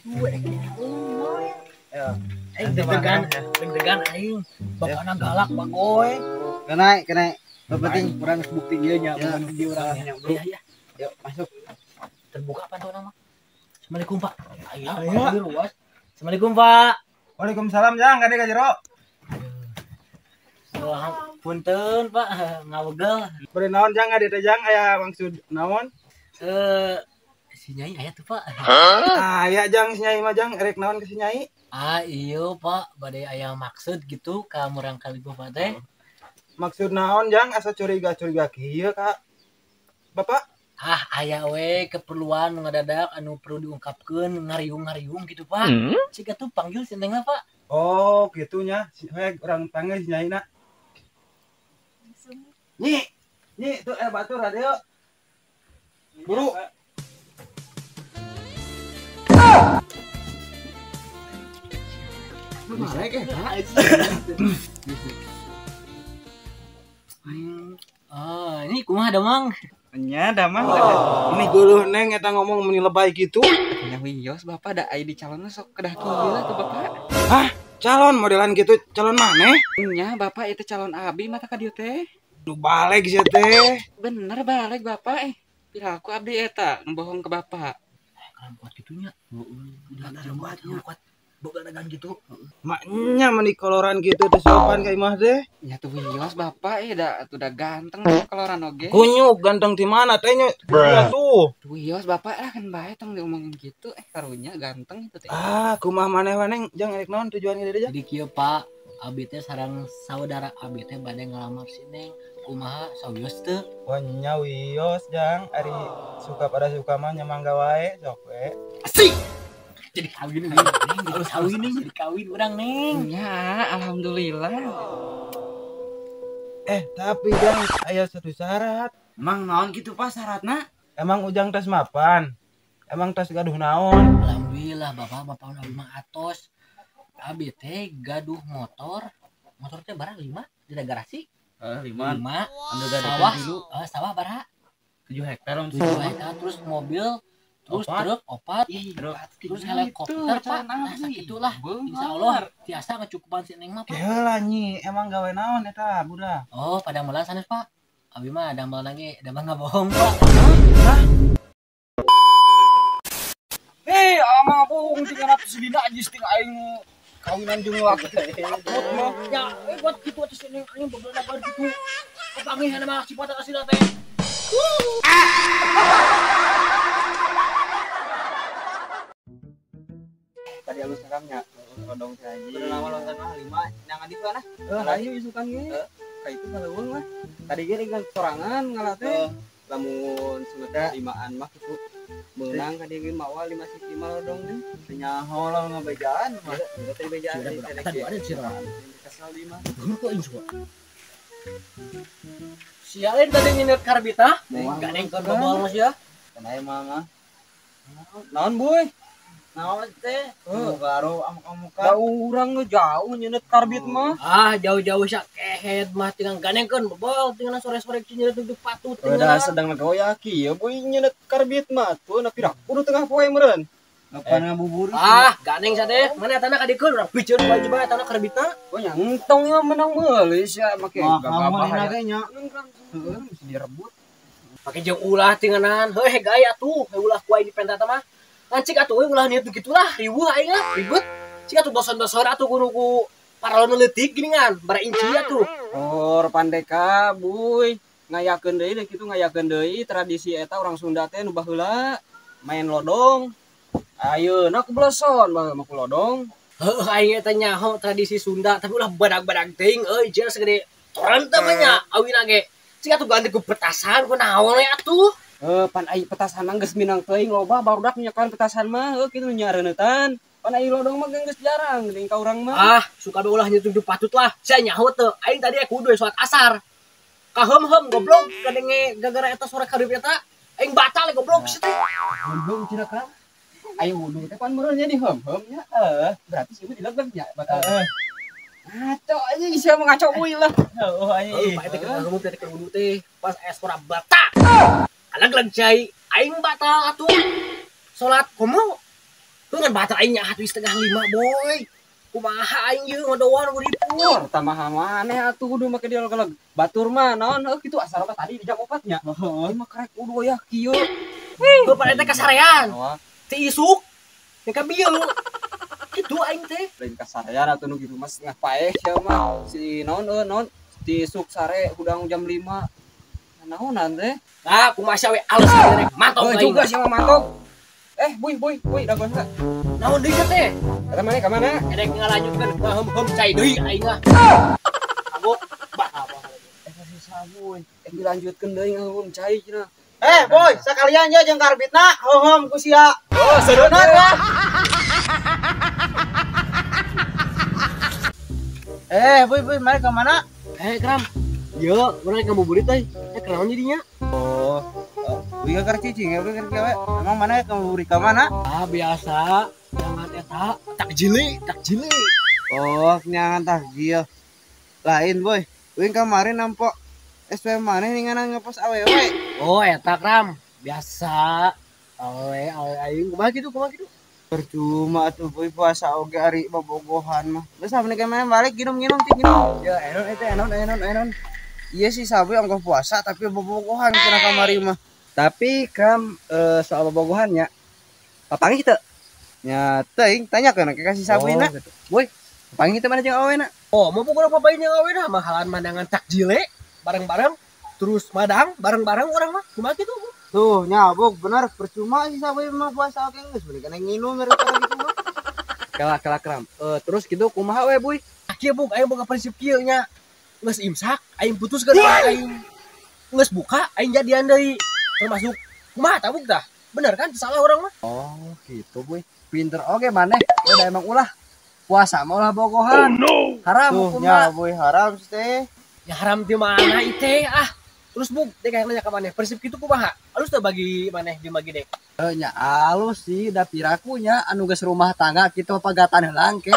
Ya. Deg-degan aing. Bapakna galak bagoy. Kena. Yang penting kurang bukti dia nya bukan di orangnya. Iya. Yuk masuk. Terbuka pantau nama. Assalamualaikum Pak. Ayo. Assalamualaikum Pak. Waalaikumsalam Jang, kade ka jero. Punten Pak, ngawegel. Bari naon Jang kade teh Jang aya maksud naon? Si Nyai aya tuh Pak. Aya Jang si Nyai mah Jang, erek naon ke si Nyai? Iya Pak, bade aya maksud gitu ka murang kali Bapak teh. Maksud naon Jang asa curiga-curiga kieu Kak? Bapak? Aya we keperluan ngadadak anu perlu diungkapkeun ngariung gitu Pak. Siga tuh panggil sintengna Pak. Oh, gitunya. Saya orang panggil si Nyai na. Nyi tuh batur radio. Buru. Ini kumaha Damang? Nya damang. Ini geuruh neng eta ngomong meni lebay gitu. Nya wios bapak da aya di calon sok kedah kieu tuh bapak. Calon modelan gitu, calon maneh? Nya bapak itu calon abdi mata ka dieu teh. Duh balik sih teh. Bener balik bapak Piraku abdi eta ngebohong ke bapak. Kan kuat gitunya. Udah kuat. Boga dagang gitu. Maknya meni koloran gitu teh sopan ka imah teh. Nya tuh wios bapak udah ganteng kaloran oge. Kunyuk ganteng di mana teh nya? Tuh. Tuh wios bapak kan bae tong diomongin gitu karunya ganteng itu teh. Kumaha maneh waneng Jang erek naon tujuan kieu Jang? Jadi kieu Pak, abi teh sareng saudara abi teh bade ngalamar si Neng. Kumaha sawios teu? Wah nya wios Jang, ari suka pada suka mah nyamangga wae sok we. Asik. Jadi kawin nih, harus kawin nih, jadi kawin urang Neng. Ya, alhamdulillah. Tapi Jang aya satu syarat. Emang naon gitu Pak syaratna? Emang Ujang tes mapan? Emang tes gaduh naon? Alhamdulillah bapak abi mah atos. Abi teh gaduh motor. Motor teh barang 5 di garasi. 5. 5. Anu Sawah dulu. Sawah bara 7 hektar 7 hektar terus mobil terus truk opat terus helikopter Pak. Nah sakitulah. Insyaallah tiasa ngacukupan si Neng mah Pak. Heula nyi, emang gawe naon eta budak? Oh, pada melan sanes Pak. Abi mah damel lagi, damel ngabohong Pak. Ama bohong 300 dina anjing ting aing kawinan jeung laki. Ya, buat gitu aja si Neng aing beberapa gitu. Kepangihan mah sifat asli teh. Tadi alus sakamnya rodong teh anjing. Udah lama lontan mah 5 nang adi kana? Ayo isukan ge. Ka itu kaleuweung lah. Tadi ge dengan sorangan ngalah teh. Lamun semetra 5an mah kitu. Meunang ka dieu mawa 5 sisi mah rodong teh. Nyaho lah ngabejaan mah. Udah teh bejaan teh. Tadi ada si Ron. Kesal 5. Kok insya sialin tadi nyenet karbita. Ganeng ke bobol mas ya. Kenai mah. Naon boy? Naon teh? Baru amuka. Da urang nu jauh nyenet karbit mah. Jauh-jauh sak kehet mah tinggal ganengkeun bobol tinggal sore-sore nyenet untuk patut Udah sedang ngagoyak kieu boy nyenet karbit mah tuh na pira kudu tengah poe meureun. Kapan ngabuburi? Ganeng sadeh. Mana tanah ka dikeun urang piceun wae bae tanah karbitna. Oh nya entong ya menang meuli sia make gagabah nya. Heeh mesti direbut. Pake jeung ulah tinganan. Heuh gaya atuh, ulah kuai di penta teh mah. Lancik atuh ulah niat begitulah, riweuh aing ribet. Cik atuh bosan-bosan atuh kudu paralon leutik geuningan, bara inci atuh. Pandeka buy. Ngayakeun deui kitu ngayakeun deui tradisi eta orang Sunda teh nu baheula main lodong. Ayeuna ku bleson mah ku lodong. Heuh aing eta nyaho tradisi Sunda tapi ulah badag-badag teuing euy jeung segede toran teh mah nya awina ge. Cik atuh ganti ku petasan ku naon we atuh. Pan ai petasan mah geus minang teuing loba barudak nyakan petasan mah kitu nya reunetan. Pan ai lodong mah geus jarang geuning ka urang mah. Suka ulah nyetuju patut lah. Sia nyaho teu aing tadi kudu salat asar. Kahem-hem goblok kadenge gara-gara eta sore karib eta aing batal goblok situ. Goblok cina kan. Ayo wudu teh pan meureun nya dihem-hem nya. Berarti sih dilegeg nya batal. Ngaco aja sia mah ngaco euy lah. Heuh anjing. Pak eta ke wudu teh pas eskora batal. Alag cai aing batal atuh. Salat komo Kan batal aing nya 4:30 boy. Kumaha aing ieu ngadoan ku dipur. Tamaha maneh atuh kudu make dialog-alog. Batur mah naon kitu asal mah tadi di jam 4 nya. Heeh. Mah karek kudu ya kieu. Heuh pada teh kasarean. Wah, Ti isuk. Yang kabieu. Kitu aing teh. lain kasarean atuh nu kitu mah setengah paeh sia mah. Si naon ti suk sare hudang jam 5. Naonan teh? Nah, kumaha we ales rek matok aing. Juga sia mah matok. Buy, dagon heula. Naon deui teh? Eta maneh ka mana? Erek ngalanjutkeun hem cai deui aing mah. Aku apa? Si sabuy. Dilanjutkeun deui ngahum cai cenah. Boy, sekalian ya jeung karbitna hohom ku sia. Oh, sebenarnya ya. Boy, mari ke mana? Kram. Yo, urang ngabuburit euy. Kenaon jadinya? Buya keur cicing, buya keur gawe. Emang mana kamu buri ka mana? Ah, biasa. Jangan eta takjili. Oh, nyangan takjil. Lain, boy. Uing kemarin nampok SPM mana ningan ngepost awewe. Oh, eta Kram. Biasa. Awe aing kumaha kitu? Percuma tuh boy puasa oge ari bobogohan mah. Geus sampe kemana balik nginum cik nginum. Ya, enon. Iya sih sabu ongkoh puasa tapi bobogohan cenah kamari mah. Tapi Kram soal bobogohannya papangi kita. Nya teuing tanyakeun ke kasih sabuna. Gitu. Boy, papangi kita mana jeung awena? Oh, mau pokoknya papain yang awe dah mahalan mandangan takjile bareng-bareng terus madang bareng-bareng orang mah. Kumaha kitu? Tuh nyabuk bener percuma sih sabu mah puasa oge geus beli kana nginum daripada gitu mah. Kelak Kram. Terus gitu kumaha we, Boy? Kieu buk aing boga prinsip kieu nya. Geus imsak aing putuskeun aing. Geus buka aing jadian deui. Termasuk kumaha tah buk tah? Bener kan salah orang mah? Oh, gitu, Boy. Pinter oge maneh. Udah emang ulah puasa mah ulah bogohan. Haram Tuh hukumna. nya boy haram sih teh. Ya haram di mana ite ah. Terus buk dek yang nanya ke maneh prinsip kitu kumaha? Alus teh bagi maneh di bagi dek. Nya alus sih da pirakunya anu geus rumah tangga kitu pagatan heulang ke.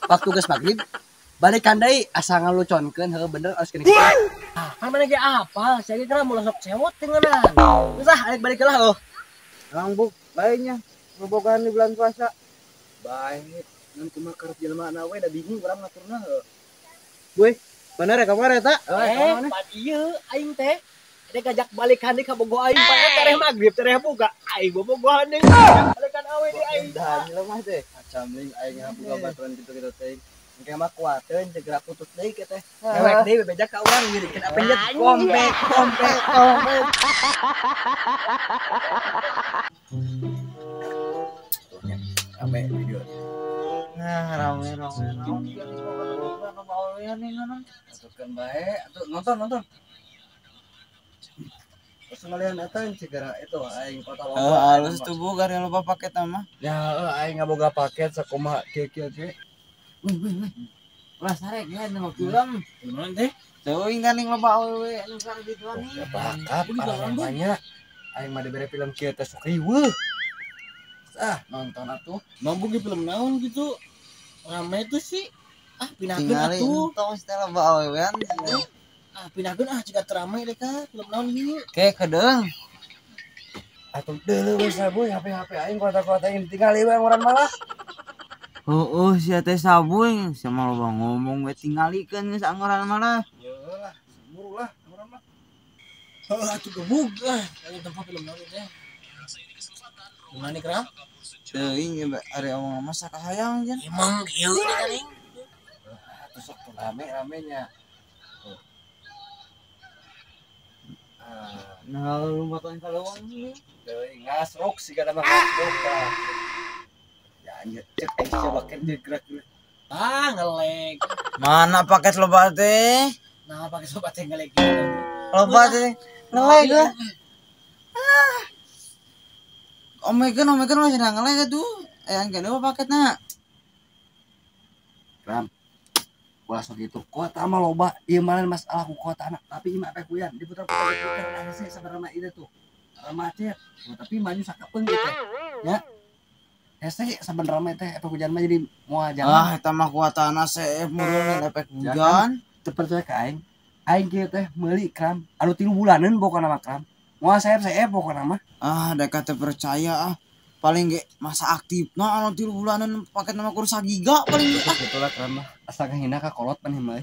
Waktu geus maghrib balikan deui asa ngaluconkeun heuh bener alus kene. Ah, kan maneh ge apa? Saya ge kana mulai sok cewot tengenan. Geus ah alik balik lah oh. Emang buk lainnya bobogohan di bulan puasa. Baik, ngan kumaha karep jelema we da bingung urang ngaturna heuh. Boy, bener ya kamar eta? Pan ieu aing teh dek ngajak balikan deui ka bogo aing pae tareh magrib tareh buka aing bobogohan deui balikan awe di aing. Dan lemah teh. Acamling aing ngaboga baturan kitu-kitu teh. Engke mah kuateun segera putus deui ke teh. Ewek deui bebejak ka urang ngirikeun apa nya kompek. Ame video. Nah, rame. Atutkeun bae, atuh nonton. Terus ngalian eta segera itu aing kota loba. Halus tuh bu, gak lupa paket nama. Ya, aing ngaboga paket sakumaha kieu ge. Ulah sare ge nu film. Gimana teh? Teuing kan ning loba awewe anu sare di tuan nih. Bakap namanya. Aing mah dibere film kieu teh sok riweuh. Nonton atuh. Mampu ge film naon gitu. Rame tuh sih. Ah, pinahkeun Tinggalin atuh. tong setelah loba awewean. Ah, pinahkeun jika teramai deh ka film naon ieu. Oke, kedeung. Atuh deuleu we saboy HP aing kota-kota yang ditinggali we urang malah. Sia teh sabuing, sama loba ngomong we tinggalikeun geus anggoran malah. Yalah, buru lah urang mah. Atuh gebug lah. Aing tempat film naon teh. Gimana nih Kram? Teuing ari omong mah sakasayang jan. Emang ieu nih kan aing. Atuh sok rame-ramenya. Nah, lu makan kalawang ini. Teuing ngasrok sigana mah ngasrok lah. Ya anjir cek aing coba kerja gerak-gerak. Ah, ngeleg. Mana paket loba teh? Nah, pakai sobat teh ngeleg. Loba teh. Ngeleg lah. Omegan masih ngeleg tuh. Yang kene apa paketna? Ram. Wah sok itu kota mah loba ieu mah masalah ku kota anak tapi imah pe kuyan diputar-putar sih sabarana itu tuh macet tapi maju sakapeung gitu ya hese sabenerna mah teh efek hujan mah jadi moal jangan Eta mah kuatana CF meureun efek hujan. teu percaya ka aing kieu teh meuli Kram anu 3 bulanan pokona mah Kram moal CF pokona mah Deka teu percaya paling ge masa aktif nah anu 3 bulanan paket nama kursa giga paling ge itulah karena asa kahina ka kolot pan mah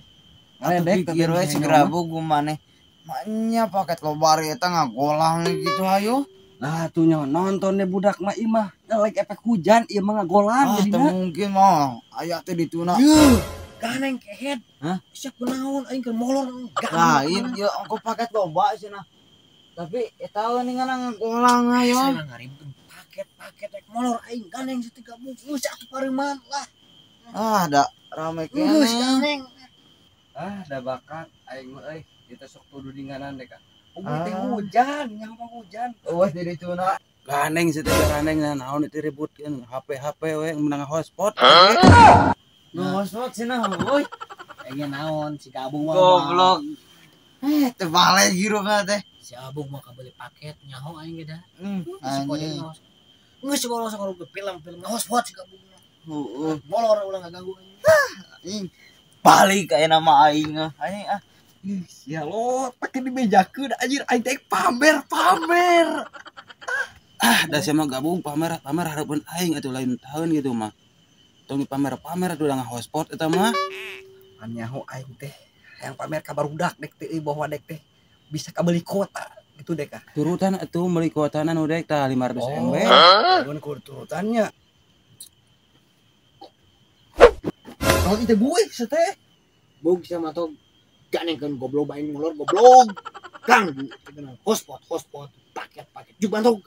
ngadek pikir we segera bogu maneh maknya paket lobar eta ngagolang gitu hayo lah tuh nonton deh budak mah imah like efek hujan ieu mah ngagolang teu jadinya mungkin mah aya teh dituna ganeng kehet hah siap kunaon aing keur molor lain ieu engko paket loba cenah tapi eta we ningan ngagolang hayo saya ngaribkeun paket rek molor aing ganeng situ gabung geus atuh pareuman lah da rame geus kene ganeng da bakat aing mah euy kita sok tudu dinganan deh ka teh hujan nyaho mah hujan eueuh di dituna ganeng situ ganeng naon itu ributkeun HP we menang hotspot hotspot cenah euy aing naon si gabung mah goblok teu bale girupna teh Si Abung mah kabeli paket nyaho aing ge dah. anjing Geus kalau sakaro ke film hotspot si Abung. Heeh. Molor ulah ngaganggu Anjing. Balik ka nama aing anjing ya lo pakai dibejakeun anjir aing teh pamer da sia mah gabung pamer hareupeun aing atuh lain tahun gitu mah tong dipamer atuh da hotspot eta mah an nyaho aing teh yang pamer ka barudak dek teh bahwa dek teh bisa kabeli kuota gitu deh kah turutan atuh meuli kuotana nu dek tah 500 MB mun kur turutannya kalau itu gue seteh Bung sama tong ganengkeun goblok bae molor goblok. Gang hotspot paket juk bantu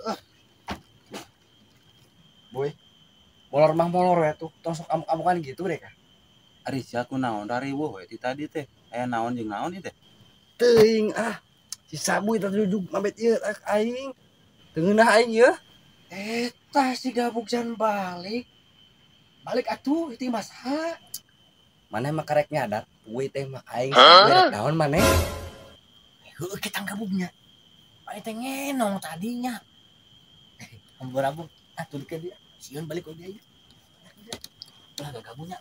boy molor ya tuh tong sok amuk-amukan gitu deh kah ari sia kunaon riweuh we ti tadi teh aya naon jeung naon ieu teh teuing si sabu itu duduk mabet ieu aing teu ngeunah aing ieu eta si gabuk jan balik atuh itu masaha maneh mah karek nyadar we teh mah aing sabar daun maneh heueuh kita gabungnya bae teh ngenong tadinya ambur abung atuh ke dia sieun balik ke dia ulah gabungnya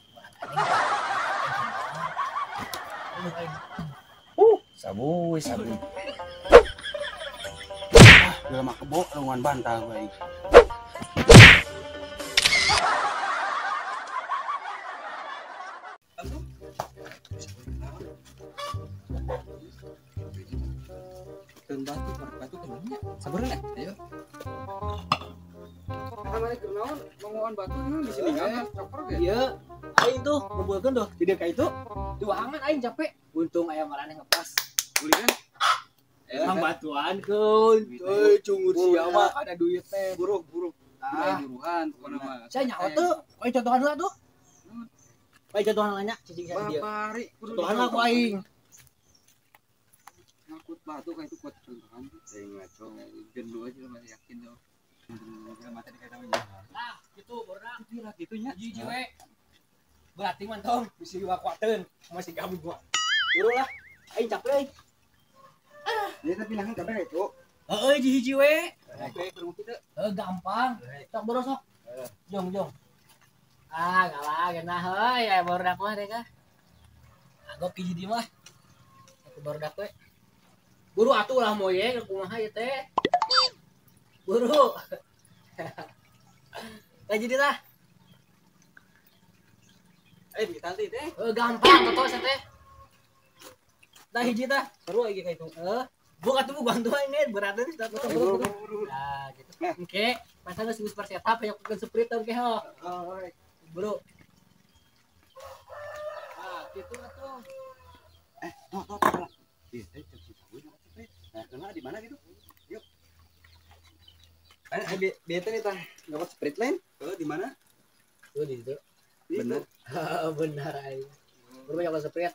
sabu ulah mah kebo lungan bantah we batu kemana? Sabaran ya? Ayo. Kamane keur naon? Mongoan batu di sini kan coper ge. Iya, aing tuh ngumpulkeun tuh di deka itu. Tuh angan aing capek. Untung aya maraneh ngepas. Kuliah. Emang batuan keun. Euy cungur sia mah ada duit teh. Buruk. Buruhan pokona mah. Saya nyaho tuh, poe contohan heula tuh. Poe contohan nanya cicing saya dia. Babari. Contohan lah ku aing. Ngakut batu kayak itu kuat contohan. Saya ngaco jenuh aja masih yakin tuh. Mata dikata mah. Nah, gitu borna. Kira gitunya. Hiji we. Berarti mantong bisi wakuateun masih gabung gua. Buru lah. Aing capek. Dia tapi nangan capek itu. Heeh, hiji we. Oke, kurang kita. Gampang. Sok borosok. Jong. Galah genah heuy, aya barudak mah deh kah. Anggap hiji di mah. Aku barudak we. Buru atuh lah moye kumaha ieu teh. Buru. Lah jadi tah. Kita teh. Gampang toto sa teh. Tah hiji tah. Seru lagi kayak itu. Gua atuh bantu ini berat teh buru. Nah, gitu. Oke, masa geus persetup aya ke sprint oke ho. Buru. Gitu atuh. Tok. Nah, kena di mana gitu? Yuk. Dia teh tah dapat sprint line? Di mana? Tuh di situ. Bener. Benar aing. Buru banyak sprint.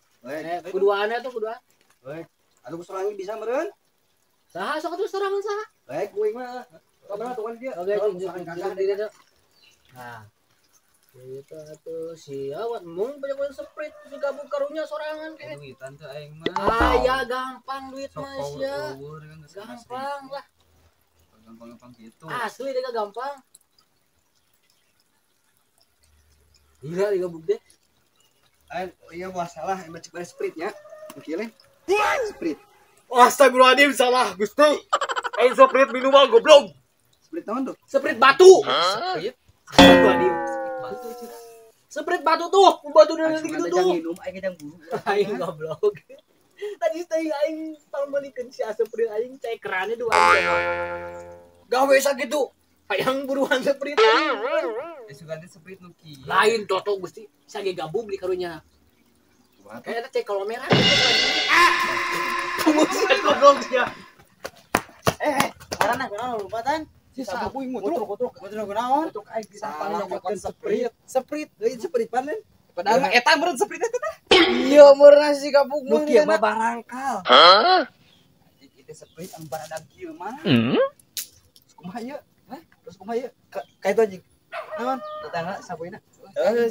Kuduaan. anu serangan bisa meureun Saha sok atuh serangan saha? baik gue mah kamera tuh kan dia Oke, tunjuk diri tuh. Nah. Itu atuh siawat mung banyak sprint si gabung karunya sorangan ke. Duitan teh aing mah. Ya gampang duit mah sia. Gampang lah. Gampang gitu. Asli deh gampang. Gila di gabung deh. Iya masalah emang cek sprintnya oke sprint Astagfirullahaladzim salah Gusti. Aing sprint minuman goblok. Sprit naon tuh? Sprit batu. Sprit. Batu adim. Sprit batu tuh, batu dari gitu tuh. Minum aing gedang buru. Aing goblok. Tadi stay aing pangmalikeun si Sprit aing cai kerannya dua aing. Gawe sakitu. Hayang buruan Sprit. Sugan Sprit nu kieu. Lain toto Gusti, sage gabung di karunya. Kayaknya cek kalau merah. Kamu sih goblok ya. Karena kenal lupa tan. Si sabu yang mutruk kunaon? Untuk aing Salah disampaikan makan Sprit. Sprit panen. Padahal mah eta meureun Sprit eta tah. Iya meureun si gabung Nu mah. kieu mah barangkal. Itu Sprit anu baradang kieu mah. Kumaha ieu? Terus kumaha ieu? Ka itu anjing. Naon? Tetangga sapoina.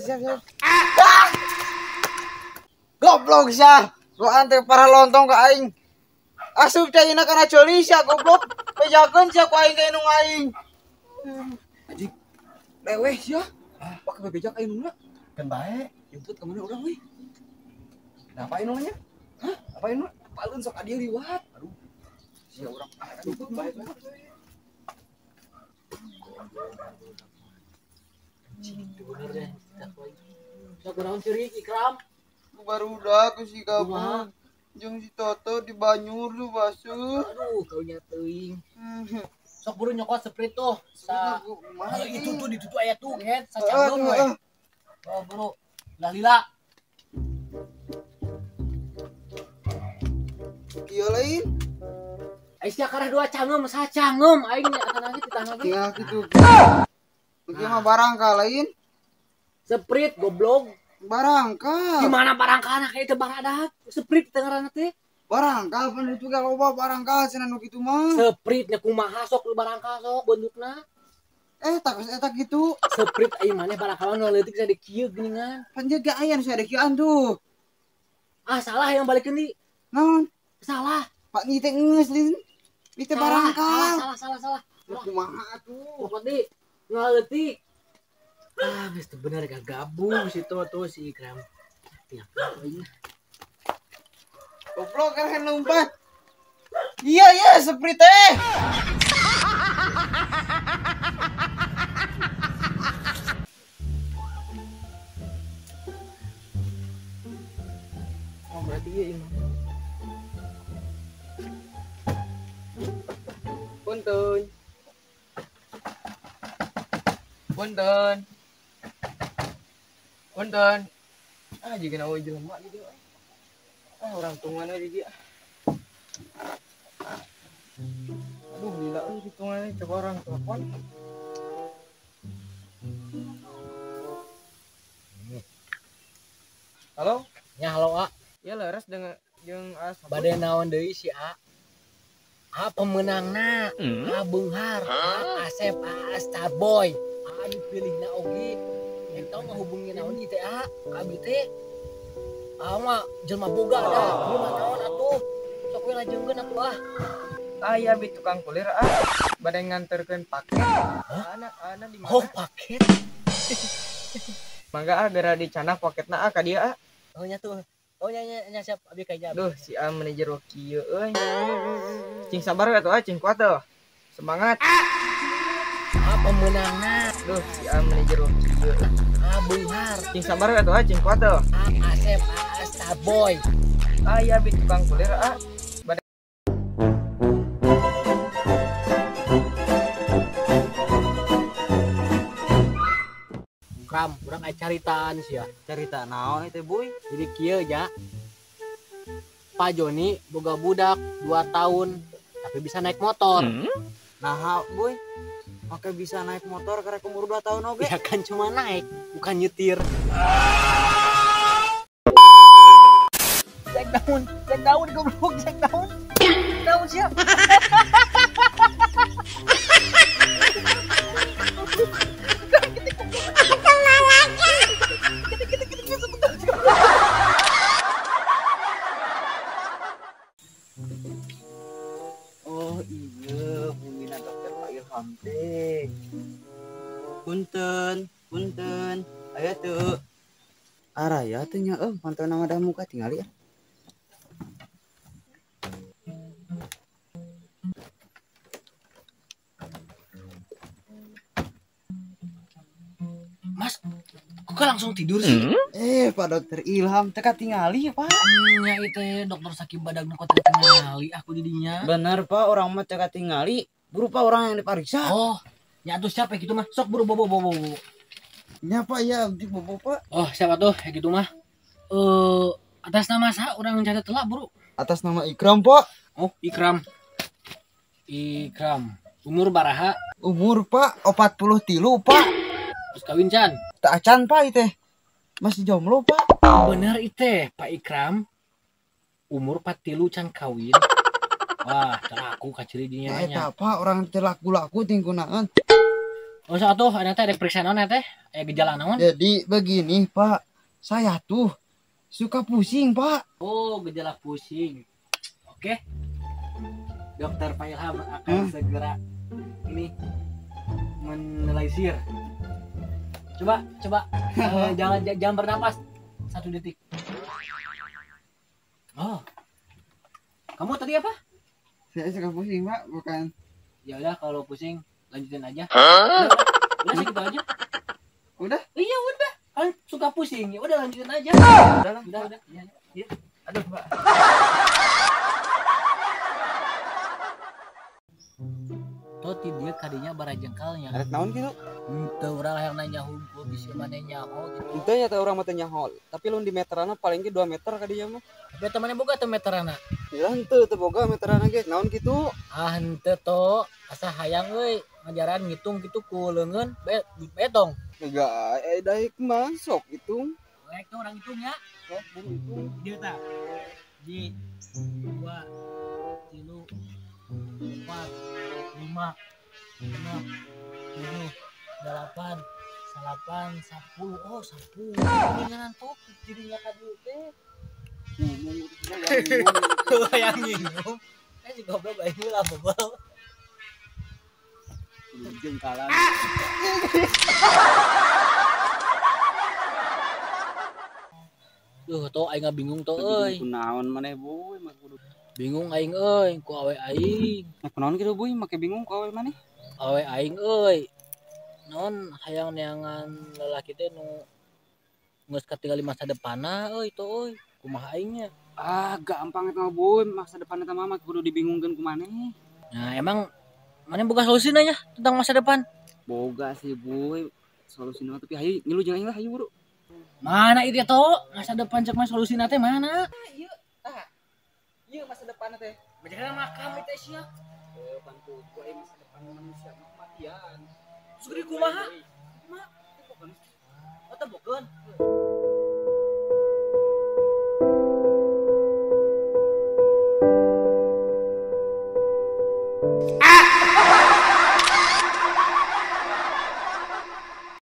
Siap. Goblok sia. Lu ante para lontong ka aing. Asup teh ina kana coli sia goblok. Pejakeun sia ku aing ka inung aing. Anjing. Leweh sia. Pakai bebejak aing nungna. Kan bae. Jemput ke mana urang we? Ngapain namanya? Hah? Apain nu? Paeun sok adieu liwat. Aduh. Sia urang. Jemput bae. Bener deh. Sok naon ciri Ikram? Barudak si Kumaha? gabung. Jeung si Toto di Banyur lu basuh. Aduh, kaunya teuing. Sok buru nyokot Sprit tuh. Sa itu tuh ditutu aya tuh, kan. Sacanggeum we. Oh, buru. Lah lila. Ieu lain. Ais sia karah dua cangem, sacangem aing akan lagi ditangga ge. Tinggal gitu. Ieu mah barangkal lain. Sprit goblok. Barangkal. Gimana barangkana kayak teu baradak? Sprit teh ngaranna teh. Barangkal pan itu ga loba barangkal cenah nu kitu mah. Sprit nya kumaha sok lu barangkal sok bentukna. Tak eta gitu. Sprit aing maneh barangkal nu leutik bisa dikieu geuningan. Kan jaga aya nu sadekian tuh. Ah salah yang balikin di. Naon? Salah. Pak ni teh geus lin. Itu barangkal. Salah. Kumaha atuh? Pokok di ngaleutik. Ah, geus teu bener gabung si Toto si Ikram. Ya, aing. Goblok kan lompat. Iya, Sprit teh. Oh, berarti iya ini. Punten. Ah, juga nawa jelema di dieu. Ah, orang tungana di dia. Aduh, gila euy hitungana coba orang telepon. Halo? Ya halo A. Ya leres dengan jeung Bade naon deui si A? A pemenangna. A Beunghar. A Asep. A Starboy. A dipilihna oge. Eta mah hubungi naon di teh A? Abi teh. A mah jelema boga da. Ieu mah naon atuh? Sok we lajengkeun atuh ah. Aya bi tukang kulir bade nganterkeun paket. Ana di mana? Oh, paket. Mangga gara dicanak paketna ka dia. Oh nya tuh. Oh nya siap abi kaja. Duh, si A manajer kieu euy. Cing sabar atuh cing kuat tuh. Semangat. A pemenangna. Duh, si A manajer kieu. A Beunghar. Cing sabar atuh cing kuat tuh. A Asep. A Starboy. Aya bi tukang kulir Kram, urang aya caritaan sia. Cerita naon itu boy? Jadi kieu ya. Pak Joni boga budak 2 tahun tapi bisa naik motor. Nah boy, maka bisa naik motor karena umur 2 tahun oge. Ya kan cuma naik, bukan nyetir. Cek daun goblok, cek daun. Daun siap. Oh iya, bumina dokter Pak Ilham teh. Punten. Aya tuh. Araya teh nya mantau nama dah muka tinggal ya. kok langsung tidur sih? Pak Dokter Ilham teka tingali Pak. Nya itu dokter sakit badak nu kota tingali aku didinya. Bener Pak, orang mah teka tingali berupa orang yang diperiksa. Oh, nya atuh siapa gitu mah? Sok buru bobo. Nya Pak ya di bobo Pak. Oh, siapa tuh kayak gitu mah? Atas nama saya orang catat telah, Bro. Atas nama Ikram Pak. Oh, Ikram. Umur baraha? Umur Pak 43 Pak. Terus kawin can? Tak acan Pak itu. Masih jomblo Pak. Bener itu, Pak Ikram. Umur 43 can kawin. Wah, teraku kaciri dinya Eta nanya. Pak orang laku-laku tingkunaan. Oh, satu ada teh periksa naon teh? Gejala naon? Jadi begini Pak, saya tuh suka pusing Pak. Oh, gejala pusing. Oke. Dokter Pak Ilham akan segera ini menelisir. Coba jangan bernapas 1 detik. Oh. Kamu tadi apa? Saya suka pusing Pak, bukan. Ya udah kalau pusing lanjutin aja. Hah? Udah segitu aja. Udah? Iya udah. Kan suka pusing. Ya udah lanjutin aja. Udah. Ya. Aduh Pak. Toti dia kadinya barajengkalnya. Arek naon gitu? Teu urang yang nanya hungkul bisa maneh nyaho gitu. Itu ya teh orang mah teh nyaho, tapi lu di meterana paling ge 2 meter ka dieu mah. Tapi temannya boga teu meterana. Ya henteu teu boga meterana ge. Naon gitu? Ah henteu to, asa hayang euy ngajaran ngitung gitu ku leungeun betong. Enggak, daek mah sok hitung. Rek tuh orang hitung ya. Sok buru hitung. Dia tak. Ji 2 3 4 5 6 7 8 10. Oh 10. Dengan tuh dirinya tadi teh. Yang minum. Si goblok ini lah bobol. Jengkalan. Duh, tuh aing bingung tuh euy. Kunaon maneh boy mah kudu. Bingung aing euy, ku awe aing. Nah, kunaon kitu boy make bingung ku awe maneh? Awe aing euy. Non hayang neangan lalaki teh nu geus katinggali masa depanna euy tuh euy. Kumaha aingnya? Ah, gampang eta mah boy, masa depan eta mah kudu dibingungkeun ku maneh. Nah, emang mana boga solusi nanya tentang masa depan? Boga sih boy, solusina tapi hayu ngilu jeung aing lah hayu bro. Mana itu tuh? Masa depan cek mah solusina teh mana? Ieu masa depan teh. Bacana makam teh sia. Bantu ku aing masa depan manusia mah kematian. Sugri kumaha? Mak. Oh, tebokeun.